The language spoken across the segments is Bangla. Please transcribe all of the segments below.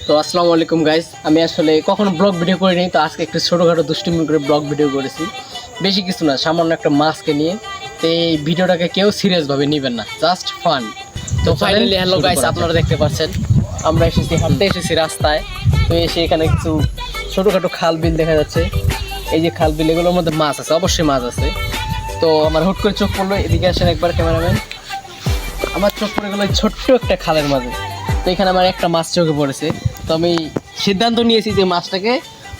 তো আসসালামু আলাইকুম গাইস, আমি আসলে কখনো ব্লগ ভিডিও করিনি, তো আজকে একটু ছোটোখাটো দুষ্টুমি করে ব্লগ ভিডিও করেছি। বেশি কিছু না, সামান্য একটা মাছকে নিয়ে। তো এই ভিডিওটাকে কেউ সিরিয়াসভাবে নেবেন না, জাস্ট ফান। তো ফাইনালি হ্যালো গাইস, আপনারা দেখতে পাচ্ছেন আমরা হাঁটতে এসেছি রাস্তায়। তো এসে এখানে কিছু ছোটোখাটো খাল বিল দেখা যাচ্ছে। এই যে খাল বিল, এগুলোর মধ্যে মাছ আছে, অবশ্যই মাছ আছে। তো আমার হুট করে চোখ পড়লো, এদিকে আসেন একবার ক্যামেরাম্যান। আমার চোখ পড়ে গেলো ছোট্ট একটা খালের মাঝে। তো এখানে আমার একটা মাছ চোখে পড়েছে। তো আমি সিদ্ধান্ত নিয়েছি যে মাছটাকে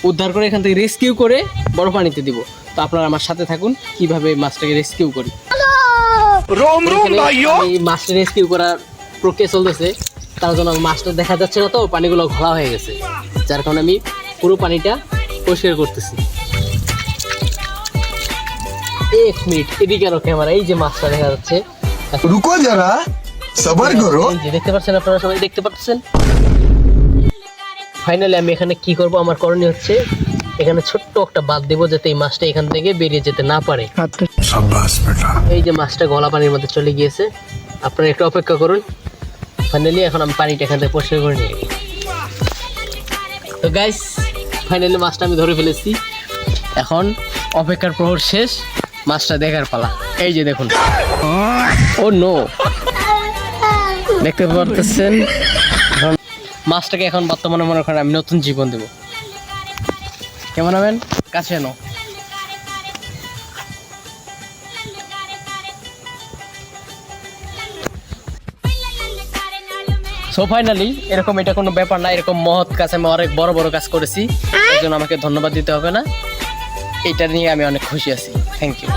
উদ্ধার করে এখান থেকে রেস্কিউ করে বড় পানিতে দিব। তো আপনারা আমার সাথে থাকুন কিভাবে মাছটাকে রেস্কিউ করি। এই মাছটা রেস্কিউ করার প্রক্রিয়া চলতেছে, তার জন্য মাছটা দেখা যাচ্ছে না, তো পানিগুলো ঘোলা হয়ে গেছে, যার কারণে আমি পুরো পানিটা পরিষ্কার করতেছি। 1 মিনিট এদিকে আরো ক্যামেরা, এই যে মাছটা দেখা যাচ্ছে। রুকো যারা, সবার করো। দেখতে পাচ্ছেন আপনারা, সবাই দেখতে পাচ্ছেন। ফাইনালি আমি এখানে কি করব, আমার করণীয় হচ্ছে এখানে ছোট্ট একটা বাদ দেবো, যাতে এই মাছটা এখান থেকে বেরিয়ে যেতে না পারে। এই যে মাছটা গলা পানির মধ্যে চলে গিয়েছে, আপনারা একটু অপেক্ষা করুন। ফাইনালি এখন আমি পানিটা এখান থেকে পরিষ্কার করে নিয়ে। তো গাইস, ফাইনালি মাছটা আমি ধরে ফেলেছি। এখন অপেক্ষার প্রহর শেষ, মাছটা দেখার পালা। এই যে দেখুন, ও নো, দেখতে পারতেছেন। মাছটাকে এখন বর্তমানে মনে করেন আমি নতুন জীবন দেব। কেমন হবেন, কাছে এনো। সো ফাইনালি এরকম, এটা কোনো ব্যাপার না, এরকম মহৎ কাজ আমি অনেক বড় বড় কাজ করেছি, এই জন্য আমাকে ধন্যবাদ দিতে হবে না। এটা নিয়ে আমি অনেক খুশি আছি। Thank you.